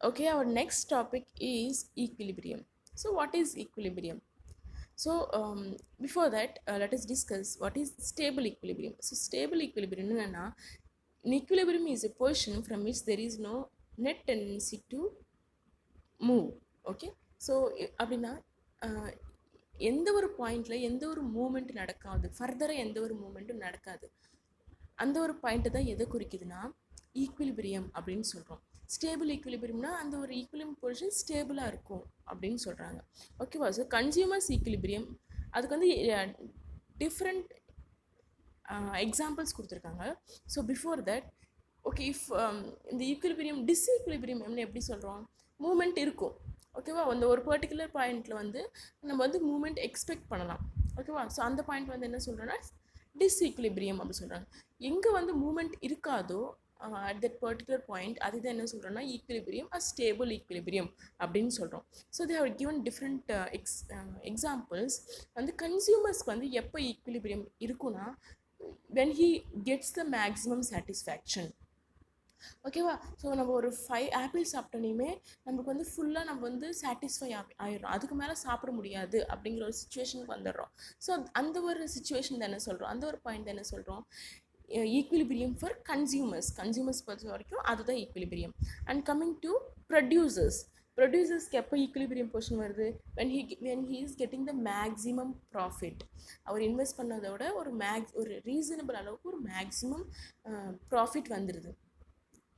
Okay, our next topic is equilibrium. So, what is equilibrium? So, before that, let us discuss what is stable equilibrium. So, stable equilibrium in equilibrium is a position from which there is no net tendency to move. Okay, so அப்படின்னா எந்த ஒரு பாயிண்டில் எந்த ஒரு moment நடக்காது, ஃபர்தராக எந்த ஒரு மூமெண்ட்டும் நடக்காது. அந்த ஒரு பாயிண்ட்டை தான் எதை குறிக்குதுன்னா ஈக்குலிபிரியம் அப்படின்னு சொல்கிறோம். ஸ்டேபிள் ஈக்குலிபிரியம்னா அந்த ஒரு ஈக்குலிபிரியம் பொசிஷன் ஸ்டேபிளாக இருக்கும் அப்படின்னு சொல்கிறாங்க. ஓகேவா? ஸோ கன்சியூமர்ஸ் ஈக்குலிபிரியம் அதுக்கு வந்து டிஃப்ரெண்ட் எக்ஸாம்பிள்ஸ் கொடுத்துருக்காங்க. So before that okay, if இந்த ஈக்குலிபிரியம் டிஸ்ஈக்குலிபிரியம் எப்படி சொல்கிறோம், மூமெண்ட் இருக்கும். ஓகேவா? அந்த ஒரு பர்டிகுலர் பாயிண்டில் வந்து நம்ம வந்து மூமெண்ட் எக்ஸ்பெக்ட் பண்ணலாம். ஓகேவா? ஸோ அந்த பாயிண்ட் வந்து என்ன சொல்கிறோன்னா டிஸ்ஈக்குலிபிரியம் அப்படின்னு சொல்கிறாங்க. எங்கே வந்து மூமெண்ட் இருக்காதோ அட் தட் பர்டிகுலர் பாயிண்ட் அதுதான் என்ன சொல்கிறோன்னா ஈக்குலிபிரியம் ஆர் ஸ்டேபிள் ஈக்குலிபிரியம் அப்படின்னு சொல்கிறோம். So they have given different examples. வந்து கன்சியூமர்ஸ்க்கு வந்து எப்போ ஈக்குலிபிரியம் இருக்குன்னா when he gets the maximum satisfaction. ஓகேவா? ஸோ நம்ம ஒரு 5 ஆப்பிள் சாப்பிட்டோன்னே நமக்கு வந்து ஃபுல்லாக நம்ம வந்து சாட்டிஸ்ஃபை ஆயிடும், அதுக்கு மேலே சாப்பிட முடியாது அப்படிங்கிற ஒரு சுச்சுவேஷனுக்கு வந்துடுறோம். ஸோ அந்த ஒரு சுச்சுவேஷன் தான் என்ன சொல்கிறோம், அந்த ஒரு பாயிண்ட் தான் என்ன சொல்கிறோம், ஈக்குலிபிரியம் ஃபார் கன்சியூமர்ஸ் பொறுத்த வரைக்கும் அதுதான் ஈக்குலிபிரியம். அண்ட் கம்மிங் டு ப்ரொடியூசர்ஸ்க்கு எப்போ ஈக்குலிபிரியம் பொசிஷன் வருது, when he is getting the maximum profit. அவர் இன்வெஸ்ட் பண்ணதை விட ஒரு ரீசனபிள் அளவுக்கு ஒரு மேக்ஸிமம் ப்ராஃபிட் வந்துடுது.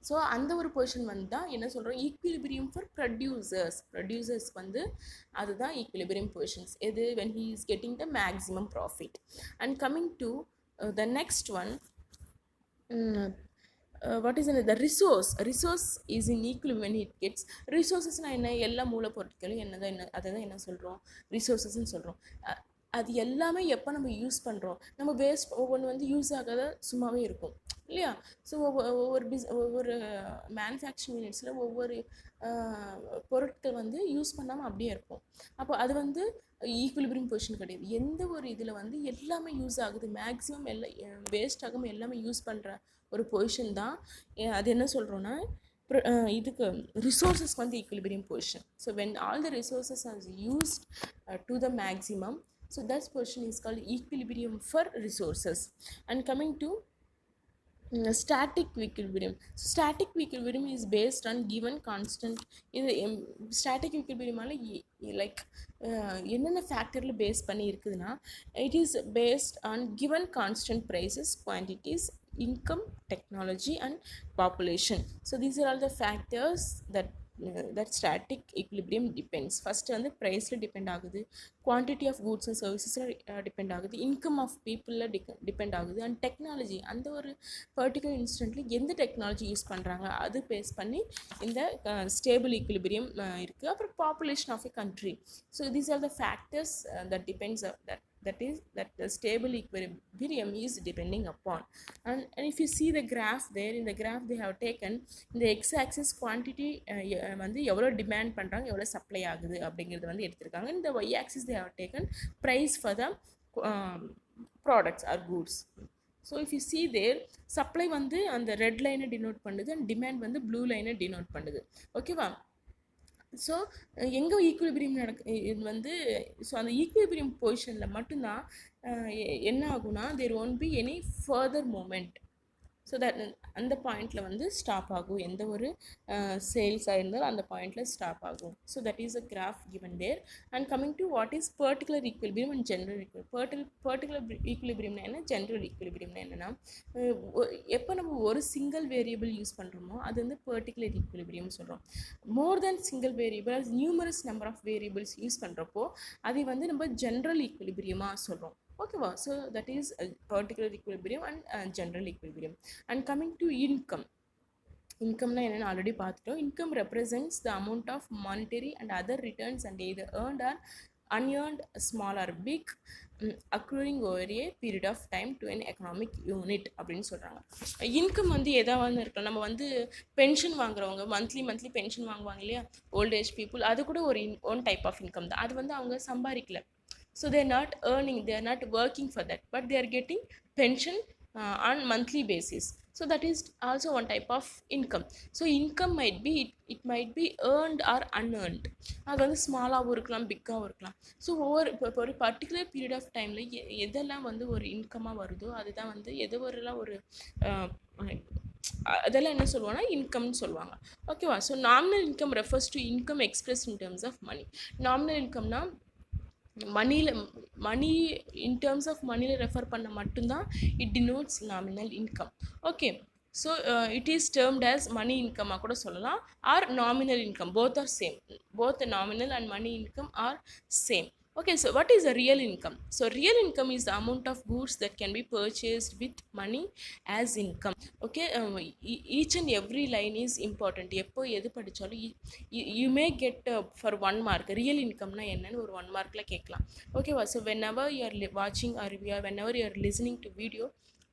ஸோ அந்த ஒரு பொசிஷன் வந்து தான் என்ன சொல்கிறோம், ஈக்குலிபிரியம் ஃபார் ப்ரொடியூசர்ஸ் வந்து அதுதான் ஈக்குலிபிரியம் பொசிஷன்ஸ். எது? when he is getting the maximum profit. And coming to the next one, what is the resource is in equilibrium when it gets resourcesனா என்ன, எல்லா மூலப்பொருட்களும் என்ன அதை தான் என்ன சொல்கிறோம், ரிசோர்ஸஸ்ன்னு சொல்கிறோம். அது எல்லாமே எப்போ நம்ம யூஸ் பண்ணுறோம், நம்ம வேஸ்ட் ஒவ்வொன்று வந்து யூஸ் ஆகாத சும்மாவே இருக்கும் இல்லையா? ஸோ ஒவ்வொரு மேனுஃபேக்சரிங் யூனிட்ஸில் ஒவ்வொரு பொருட்கள் வந்து யூஸ் பண்ணாமல் அப்படியே இருக்கும். அப்போ அது வந்து ஈக்குலிபிரியம் பொசிஷன் கிடையாது. எந்த ஒரு இதில் வந்து எல்லாமே யூஸ் ஆகுது, மேக்ஸிமம் எல்லாம் வேஸ்ட் ஆகாமல் எல்லாமே யூஸ் பண்ணுற ஒரு பொசிஷன் தான் அது என்ன சொல்கிறோன்னா இதுக்கு ரிசோர்ஸஸ்க்கு வந்து equilibrium position. So when all the resources are used to the maximum, so that position is called equilibrium for resources. And coming to static equilibrium. So static equilibrium is based on given constant. இது static equilibrium like என்னென்ன ஃபேக்டரில் base பண்ணி இருக்குதுன்னா, it is based on given constant prices, quantities, income, technology and population. So these are all the factors that static equilibrium depends. First வந்து ப்ரைஸில் depend ஆகுது, quantity of goods and சர்வீசஸில் depend ஆகுது, income of பீப்புளில் depend ஆகுது, and technology அந்த ஒரு particular இன்ஸ்டன்ட்டில் எந்த டெக்னாலஜி யூஸ் பண்ணுறாங்க அது பேஸ் பண்ணி இந்த ஸ்டேபிள் ஈக்குலிபிரியம் இருக்குது. அப்புறம் population of a country. So these are the factors that depends that the stable equilibrium is depending upon. And if you see the graph there, in the graph they have taken இந்த x-axis quantity வந்து எவ்வளோ demand பண்ணுறாங்க, எவ்வளோ supply ஆகுது அப்படிங்கிறது வந்து எடுத்திருக்காங்க. இந்த y-axis they have taken price for the products or goods. So if you see there, supply வந்து அந்த ரெட் லைனை டினோட் பண்ணுது அண்ட் டிமாண்ட் வந்து ப்ளூ லைனை டினோட் பண்ணுது. ஓகேவா? ஸோ எங்கே ஈக்குலிபிரியம் இது வந்து ஸோ அந்த ஈக்குலிபிரியம் பொசிஷனில் மட்டும்தான் என்ன ஆகும்னா there won't be any further movement. So that அந்த பாயிண்டில் வந்து ஸ்டாப் ஆகும், எந்த ஒரு சேல்ஸாக இருந்தாலும் அந்த பாயிண்டில் ஸ்டாப் ஆகும். So that is a graph given there. And coming to what is particular equilibrium and general particular ஈக்குலிபிரியம்னா என்ன, ஜென்ரல் ஈக்குலிபிரியம்னா என்னென்னா, எப்போ நம்ம ஒரு சிங்கிள் வேரியபிள் யூஸ் பண்ணுறோமோ அது வந்து பர்டிகுலர் ஈக்குலிபிரியம் சொல்கிறோம். More than single variable, numerous number of variables use பண்ணுறப்போ அதை வந்து நம்ம ஜென்ரல் ஈக்குலிபிரியமாக சொல்கிறோம். ஓகேவா? So that is particular equilibrium and general equilibrium. And coming to இன்கம்னா என்னென்னு ஆல்ரெடி பார்த்துட்டோம். Income represents the amount of monetary and other returns and either earned or unearned, small or big, accruing over a period of time to an economic unit அப்படின்னு சொல்கிறாங்க. Income வந்து எதாவது இருக்கலாம். நம்ம வந்து பென்ஷன் வாங்குறவங்க மந்த்லி பென்ஷன் வாங்குவாங்க இல்லையா, ஓல்ட் ஏஜ் பீப்புள், அது கூட ஒரு ஒன் டைப் ஆஃப் இன்கம் தான். அது வந்து அவங்க சம்பாதிக்கல. So they are not earning, they are not working for that, but they are getting pension on monthly basis. So that is also one type of income. So income might be it might be earned or unearned. அது வந்து ஸ்மாலாகவும் இருக்கலாம், பிக்காகவும் இருக்கலாம். So இப்போ ஒரு particular period of டைமில் எதெல்லாம் வந்து ஒரு இன்கமாக வருதோ அதுதான் வந்து எதுவரெல்லாம் ஒரு அதெல்லாம் என்ன சொல்லுவாங்கன்னா இன்கம்னு சொல்லுவாங்க. ஓகேவா? So nominal income refers to income express in terms of money. Nominal இன்கம்னா மணி இன் டேர்ம்ஸ் ஆஃப் மணியில் ரெஃபர் பண்ண மட்டும்தான் it denotes nominal income. Okay, so it is termed as money இன்கமாக கூட சொல்லலாம், or nominal income. Both are same. Both nominal and money income are same. Okay, so what is a real income? So real income is the amount of goods that can be purchased with money as income. Okay, each and every line is important. எப்போ எது படித்தாலும் you may get for 1 mark real income na என்னன்னு ஒரு 1 markல கேட்கலாம். ஓகேவா? So whenever you are watching or whenever you are listening to video,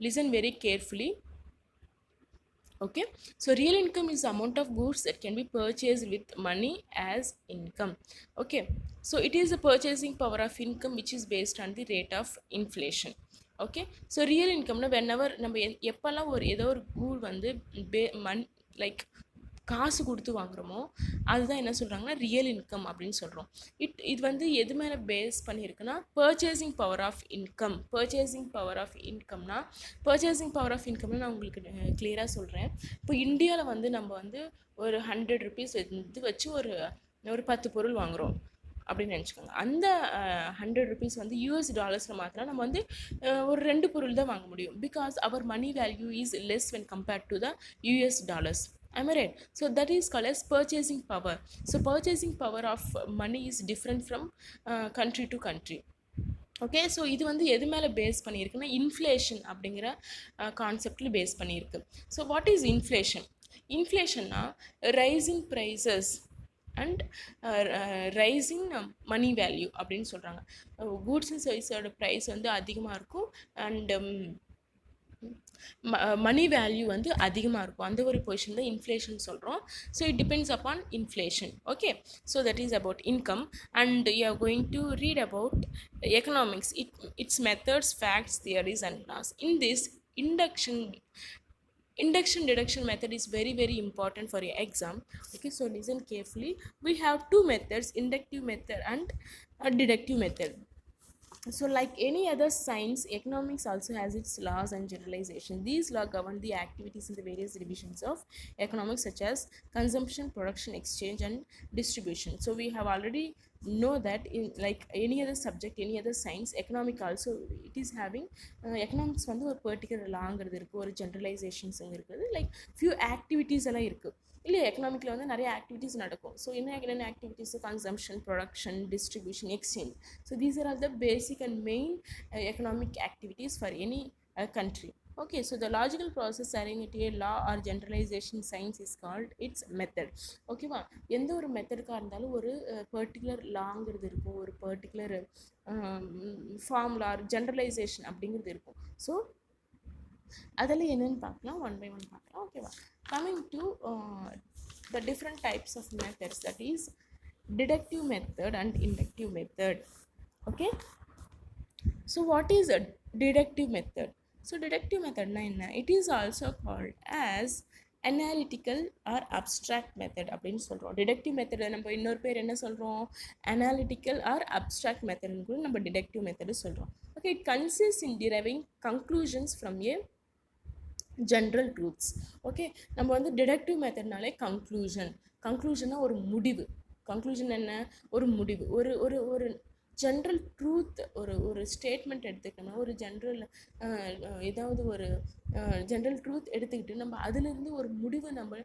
listen very carefully. Okay, so real income is the amount of goods that can be purchased with money as income. Okay, so it is the purchasing power of income which is based on the rate of inflation. Okay, so real income na whenever நம்ம எப்பெல்லாம் ஒரு ஏதோ ஒரு good வந்து like காசு கொடுத்து வாங்குகிறோமோ அதுதான் என்ன சொல்கிறாங்கன்னா ரியல் இன்கம் அப்படின்னு சொல்கிறோம். இது வந்து எது மேலே பேஸ் பண்ணியிருக்குன்னா purchasing power of income. Purchasing power of இன்கம்னா நான் உங்களுக்கு கிளியராக சொல்கிறேன். இப்போ இந்தியாவில் வந்து நம்ம வந்து ஒரு 100 rupees வச்சு ஒரு 10 பொருள் வாங்குகிறோம் அப்படின்னு நினச்சிக்கோங்க. அந்த 100 rupees வந்து US டாலர்ஸில் மாற்றினா நம்ம வந்து ஒரு 2 பொருள் தான் வாங்க முடியும். பிகாஸ் அவர் money value is less when compared to the US dollars. Am I right? So that is called as purchasing power. So purchasing power of money is different from country to country. Okay, so இது வந்து எது மேலே base பண்ணியிருக்குன்னா inflation அப்படிங்கிற கான்செப்டில் base பண்ணியிருக்கு. So what is inflation? இன்ஃப்ளேஷன்னா rising prices and rising money value அப்படின்னு சொல்கிறாங்க. கூட்ஸ் அண்ட் சர்வீஸோட ப்ரைஸ் வந்து அதிகமாக இருக்கும் அண்ட் மணி வேல்யூ வந்து அதிகமாக இருக்கும். அந்த ஒரு பொசிஷன் தான் இன்ஃப்ளேஷன் சொல்கிறோம். So it depends upon inflation. Okay, so that is about income and you are going to read about economics, its methods, facts, theories and laws. In this induction deduction method is very very important for your exam. Okay, so listen carefully. We have 2 methods, inductive method and deductive method. So like any other science, economics also has its laws and generalization. These laws govern the activities in the various divisions of economics such as consumption, production, exchange and distribution. So we have already know that in like any other subject, any other science, economic also it is having economics வந்து ஒரு particular லாங்கிறது இருக்குது, ஒரு generalizations இருக்குது, like few activities எல்லாம் இருக்குது. இல்லை எக்கனாமிக்கில் வந்து நிறைய ஆக்டிவிட்டீஸ் நடக்கும். ஸோ என்னென்ன activities? Consumption, production, distribution, exchange. So these are all the basic and main economic activities for any country. Okay, so the logical process carrying it a law or generalization science is called its method. ஓகேவா? எந்த ஒரு மெத்தடுக்காக இருந்தாலும் ஒரு particular லாங்கிறது இருக்கும், ஒரு particular formula generalisation அப்படிங்கிறது இருக்கும். So அதெல்லாம் என்னென்னு பார்க்கலாம், ஒன் பை ஒன் பார்க்கலாம். ஓகேவா? Coming to the different types of methods, that is deductive method and inductive method. Okay, so what is a deductive method? So deductive method na enna, it is also called as analytical or abstract method அப்படின்னு சொல்கிறோம். Deductive method நம்ம இன்னொரு பேர் என்ன சொல்கிறோம்? Analytical R abstract மெத்தட்னு கூட நம்ம deductive method சொல்கிறோம். Okay, it consist in driving conclusions from A general truths. Okay, நம்ம வந்து டிடக்டிவ் மெத்தட்னாலே கன்க்ளூஷனாக ஒரு முடிவு. கன்க்ளூஷன் என்ன? ஒரு முடிவு, ஒரு ஜென்ரல் ட்ரூத், ஒரு ஸ்டேட்மெண்ட் எடுத்துக்கணும். ஒரு ஏதாவது ஒரு ஜென்ரல் ட்ரூத் எடுத்துக்கிட்டு நம்ம அதிலிருந்து ஒரு முடிவு நம்ம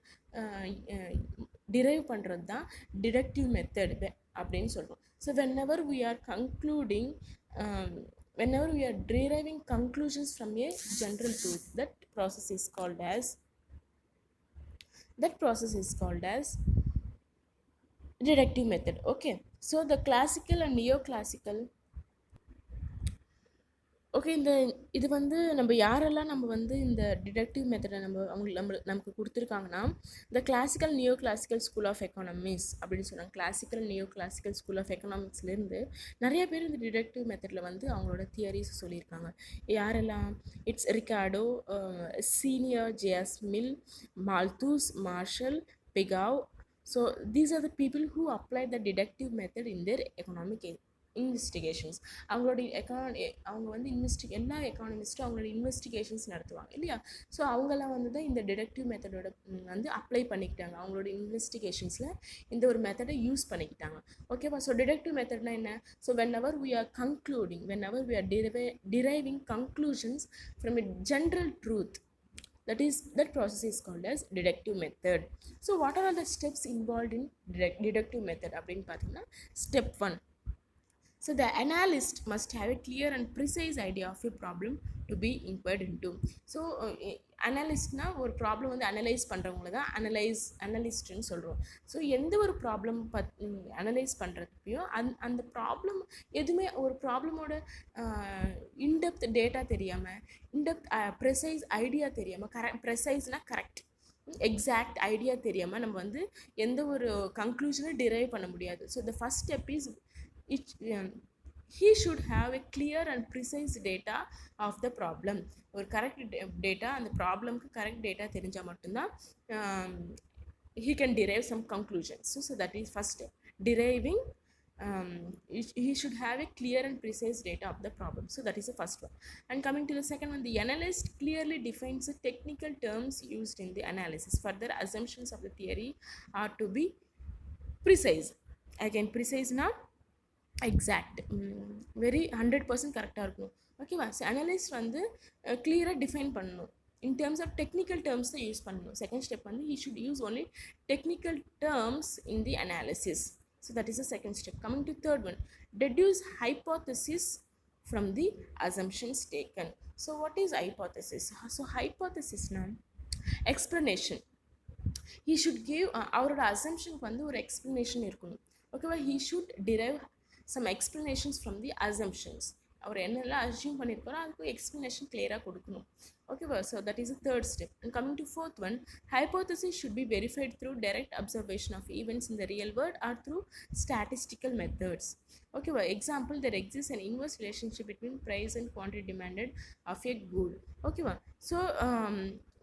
டிரைவ் பண்ணுறது தான் டிடக்டிவ் மெத்தட் அப்படின்னு சொல்கிறோம். So whenever we are deriving conclusions from a general truth, that process is called as deductive method. Okay, so the classical and neoclassical okay. இது வந்து நம்ம யாரெல்லாம் நம்ம வந்து இந்த டிடக்டிவ் மெத்தடை நமக்கு கொடுத்துருக்காங்கன்னா, இந்த classical neo classical school of economics அப்படின்னு சொன்னாங்க. Classical neo classical school of எக்கனாமிக்ஸ்லேருந்து நிறைய பேர் இந்த டிடக்டிவ் மெத்தடில் வந்து அவங்களோட தியரிஸ் சொல்லியிருக்காங்க. யாரெல்லாம்? It's Ricardo, senior, JS Mill, Malthus, Marshall, Pigou. So these are the people who apply the deductive method in their economic investigations. அவங்க வந்து எல்லா எக்கானமிஸ்ட்டும் அவங்களோட இன்வெஸ்டிகேஷன்ஸ் நடத்துவாங்க இல்லையா? ஸோ அவங்கெல்லாம் வந்து தான் இந்த டிடக்டிவ் மெத்தடோட வந்து அப்ளை பண்ணிக்கிட்டாங்க. அவங்களோட இன்வெஸ்டிகேஷன்ஸில் இந்த ஒரு மெத்தடை யூஸ் பண்ணிக்கிட்டாங்க. ஓகேவா? ஸோ டிடக்டிவ் மெத்தட்னா என்ன? So whenever we are deriving conclusions from a general truth, that process is called as deductive method. So what are all the steps involved in deductive method அப்படின்னு பார்த்தீங்கன்னா, step 1. So the analyst must have a clear and precise idea of a problem to be inquired into. So அனலிஸ்ட்னா ஒரு problem வந்து analyse பண்ணுறவங்கள தான் அனலிஸ்ட்னு சொல்கிறோம். So எந்த ஒரு problem analyse பண்ணுறதுப்பையும் அந்த problem எதுவுமே ஒரு ப்ராப்ளமோட இன்டெப்த் டேட்டா தெரியாமல், இன்டெப்த் ப்ரெசைஸ் ஐடியா தெரியாமல், ப்ரெசைஸ்னால் கரெக்ட், எக்ஸாக்ட் ஐடியா தெரியாமல் நம்ம வந்து எந்த ஒரு கன்க்ளூஷனை டிரைவ் பண்ண முடியாது. So the first step is he should have a clear and precise data of the problem. ஒரு கரெக்ட் டேட்டா, அந்த ப்ராப்ளம்க்கு கரெக்ட் டேட்டா தெரிஞ்சால் மட்டும்தான் he can derive some conclusions. So that is first step, deriving. He should have a clear and precise data of the problem. So that is the first one. And coming to the second one, the analyst clearly defines the technical terms used in the analysis. Further assumptions of the theory are to be precise. Again, precise na exact, very 100% கரெக்டாக இருக்கணும். ஓகேவா? So analyst வந்து கிளியராக define பண்ணணும். In terms of technical terms தான் use பண்ணணும். Second step வந்து he should use only technical terms in the analysis. So that is the second step. Coming to third one, deduce hypothesis from the assumptions taken. So what is hypothesis? So hypothesis na explanation. He should give அவரோட அசம்ஷனுக்கு வந்து ஒரு explanation இருக்கணும். ஓகேவா? he should derive some explanations from the assumptions. அவர் என்னெல்லாம் assume பண்ணியிருக்காரோ அதுக்கு explanation கிளியராக கொடுக்கணும். ஓகேவா? So that is the third step. And coming to fourth one, hypothesis should be verified through direct observation of events in the real world or through statistical methods. ஓகேவா? Example, there exists an inverse relationship between price and quantity demanded of a good. ஓகேவா? So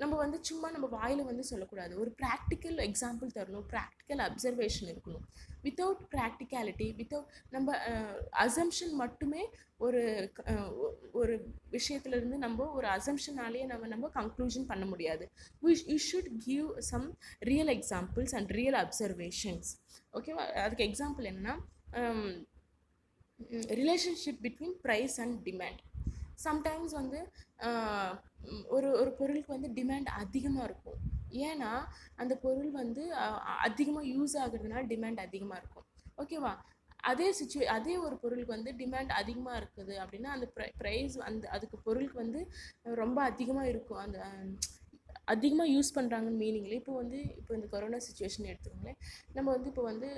நம்ம வந்து சும்மா நம்ம வாயில் வந்து சொல்லக்கூடாது. ஒரு ப்ராக்டிக்கல் எக்ஸாம்பிள் தரணும், ப்ராக்டிக்கல் அப்சர்வேஷன் இருக்கணும். வித்தவுட் ப்ராக்டிகாலிட்டி, வித்தவுட் நம்ம அசம்ஷன் மட்டுமே ஒரு விஷயத்துலேருந்து நம்ம ஒரு அசம்ஷனாலேயே நம்ம கன்க்ளூஷன் பண்ண முடியாது. You should give some real examples and real observations. ஓகேவா? அதுக்கு எக்ஸாம்பிள் என்னென்னா, relationship between price and demand. Sometimes வந்து ஒரு பொருளுக்கு வந்து டிமாண்ட் அதிகமாக இருக்கும். ஏன்னா அந்த பொருள் வந்து அதிகமாக யூஸ் ஆகுறதுனால டிமாண்ட் அதிகமாக இருக்கும். ஓகேவா? அதே ஒரு பொருளுக்கு வந்து டிமாண்ட் அதிகமாக இருக்குது அப்படின்னா அந்த ப்ரைஸ் அதுக்கு பொருளுக்கு வந்து ரொம்ப அதிகமாக இருக்கும். அந்த அதிகமாக யூஸ் பண்ணுறாங்கன்னு மீனிங்கில் இப்போ இந்த கொரோனா சுச்சுவேஷன் எடுத்துக்கோங்களேன். நம்ம வந்து இப்போ வந்து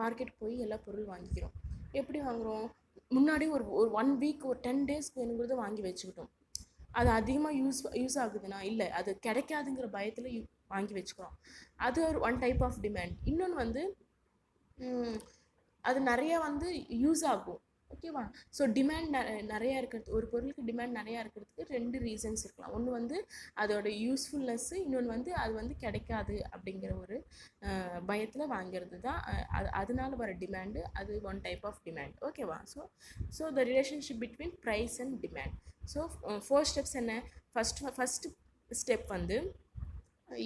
மார்க்கெட் போய் எல்லா பொருள் வாங்கிக்கிறோம். எப்படி வாங்குகிறோம்? முன்னாடி ஒரு 1 வீக், ஒரு 10 டேஸ்க்கு வேணுங்கிறத வாங்கி வச்சுக்கிட்டோம். அது அதிகமாக யூஸ் ஆகுதுன்னா இல்லை, அது கிடைக்காதுங்கிற பயத்தில் வாங்கி வச்சுக்கிறோம். அது ஒரு ஒன் டைப் ஆஃப் டிமாண்ட். இன்னொன்று வந்து அது நிறையா வந்து யூஸ் ஆகும். ஓகேவா? ஸோ டிமாண்ட் நிறையா இருக்கிறது, ஒரு பொருளுக்கு டிமாண்ட் நிறையா இருக்கிறதுக்கு 2 ரீசன்ஸ் இருக்கலாம். ஒன்று வந்து அதோட யூஸ்ஃபுல்னஸ்ஸு, இன்னொன்று வந்து அது வந்து கிடைக்காது அப்படிங்கிற ஒரு பயத்தில் வாங்கிறது தான். அதனால வர டிமாண்டு, அது ஒன் டைப் ஆஃப் டிமாண்ட். ஓகேவா? So the relationship between price and demand. So 4 steps என்ன? ஃபஸ்ட்டு ஸ்டெப் வந்து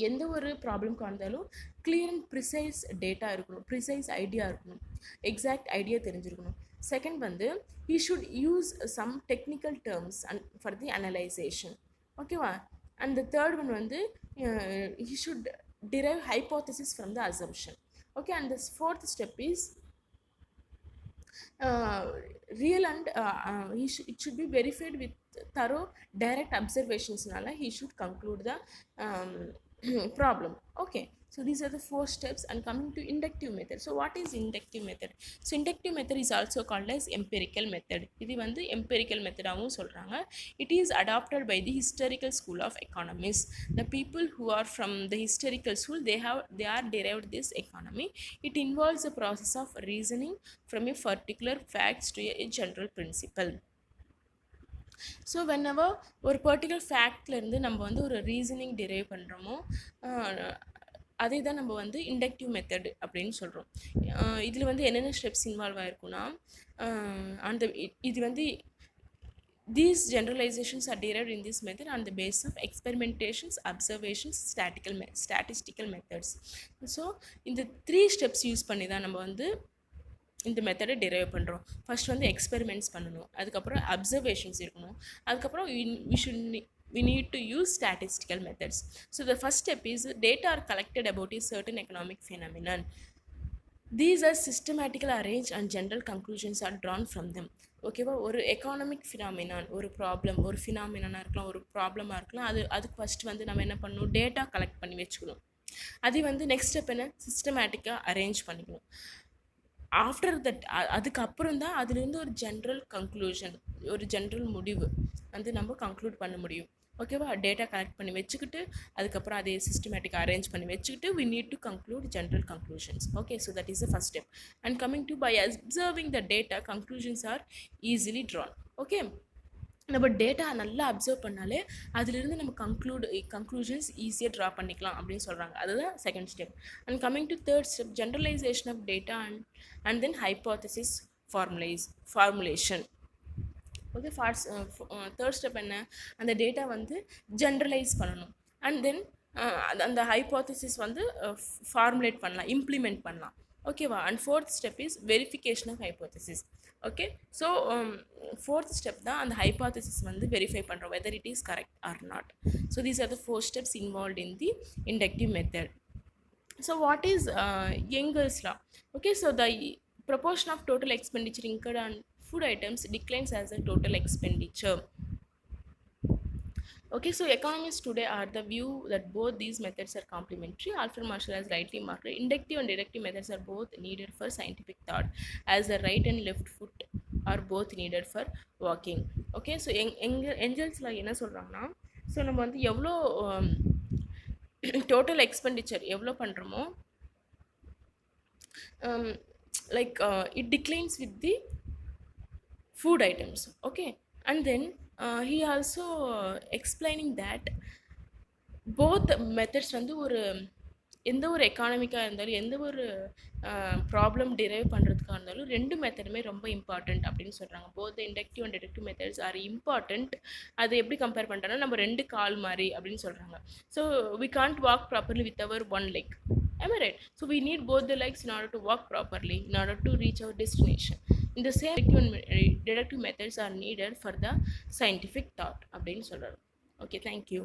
எந்த ஒரு ப்ராப்ளம்க்கு வந்தாலும் கிளியர் அண்ட் ப்ரிசைஸ் டேட்டா இருக்கணும், ப்ரிசைஸ் ஐடியா இருக்கணும், எக்ஸாக்ட் ஐடியா தெரிஞ்சிருக்கணும். செகண்ட் வந்து he should use some technical terms for the analyzation. ஓகேவா? அண்ட் த தேர்ட் ஒன் வந்து he should derive hypothesis from the assumption. Okay, and this fourth step is real and it should be verified with thorough direct observations. He should conclude the problem. Okay, So these are the 4 steps. And coming to inductive method. So what is inductive method? So inductive method is also called as empirical method. இது வந்து empirical method ஆவும் சொல்றாங்க. It is adopted by the historical school of economists. The people who are from the historical school, they are derived this economy. It involves the process of reasoning from a particular facts to a general principle. So whenever ஒரு particular ஃபேக்ட்லேருந்து நம்ம வந்து ஒரு reasoning drive பண்ணுறோமோ அதே தான் நம்ம வந்து inductive method அப்படின்னு சொல்கிறோம். இதில் வந்து என்னென்ன ஸ்டெப்ஸ் இன்வால்வ் ஆகிருக்குன்னா அந்த இது வந்து these generalizations are derived in this method on the basis of experimentations, observations, statistical methods. So இந்த 3 ஸ்டெப்ஸ் யூஸ் பண்ணி தான் நம்ம வந்து இந்த மெத்தடை டிரைவ் பண்ணுறோம். ஃபர்ஸ்ட் வந்து எக்ஸ்பெரிமெண்ட்ஸ் பண்ணணும், அதுக்கப்புறம் அப்சர்வேஷன்ஸ் இருக்கணும், அதுக்கப்புறம் we need to use statistical methods. So the first step is data are collected about a certain economic phenomenon. These are systematically arranged and general conclusions are drawn from them. ஓகேவா? ஒரு economic phenomenon, ஒரு problem, ஒரு ஃபினாமினாக இருக்கலாம், ஒரு ப்ராப்ளமாக இருக்கலாம், அதுக்கு first வந்து நம்ம என்ன பண்ணணும், டேட்டா கலெக்ட் பண்ணி வச்சுக்கணும். அது வந்து நெக்ஸ்ட் ஸ்டெப் என்ன, சிஸ்டமேட்டிக்காக அரேஞ்ச் பண்ணிக்கணும். ஆஃப்டர் தட் அதுக்கப்புறம் தான் அதுலேருந்து ஒரு ஜென்ரல் கன்க்ளூஷன், ஒரு ஜென்ரல் முடிவு வந்து நம்ம கன்க்ளூட் பண்ண முடியும். ஓகேவா? டேட்டா கலெக்ட் பண்ணி வச்சுக்கிட்டு அதுக்கப்புறம் அதே சிஸ்டமேட்டிக்காக அரேஞ்ச் பண்ணி வச்சுக்கிட்டு we need to conclude general conclusions. Okay, so that is the first step. And coming to by observing the data, conclusions are easily drawn. Okay, நம்ம டேட்டா நல்லா அப்சர்வ் பண்ணாலே அதிலிருந்து நம்ம கன்க்ளூஷன்ஸ் ஈஸியாக ட்ரா பண்ணிக்கலாம் அப்படின்னு சொல்கிறாங்க. அதுதான் second step. And coming to third step, generalisation of data and then hypothesis formulation. Okay, third step என்ன, அந்த டேட்டா வந்து ஜென்ரலைஸ் பண்ணணும். அண்ட் தென் அந்த ஹைப்போதசிஸ் வந்து ஃபார்முலேட் பண்ணலாம், இம்ப்ளிமெண்ட் பண்ணலாம். ஓகேவா? And fourth step is verification of hypothesis. Okay, so fourth step தான் அந்த ஹைப்போதசிஸ் வந்து வெரிஃபை பண்ணுறோம் whether it is correct or not. So these are the 4 steps involved in the inductive method. So what is Young's law? Okay, so the proportion of total expenditure incurred on food items declines as the total expenditure. Okay, so economists today are the view that both these methods are complementary. Alfred Marshall has rightly marked inductive and deductive methods are both needed for scientific thought, as the right and left foot are both needed for walking. Okay, so Engelsல என்ன சொல்கிறாங்கன்னா, so நம்ம வந்து எவ்வளோ total expenditure எவ்வளோ பண்ணுறோமோ like it declines with the food items. Okay, and then he also explaining that both methods வந்து எந்த ஒரு எக்கானமிக்காக இருந்தாலும் எந்த ஒரு ப்ராப்ளம் டிரைவ் பண்ணுறதுக்காக இருந்தாலும் ரெண்டு மெத்தடுமே ரொம்ப இம்பார்ட்டண்ட் அப்படின்னு சொல்கிறாங்க. Both inductive and deductive methods R important. அது எப்படி கம்பேர் பண்ணுறோன்னா, நம்ம 2 கால் மாதிரி அப்படின்னு சொல்கிறாங்க. So we can't walk properly with our 1 leg. Am I right? So we need both the legs in order to walk properly, in order to reach our destination. In the same deductive methods are needed for the scientific thought அப்படின்னு சொல்கிறாரு. Okay, thank you.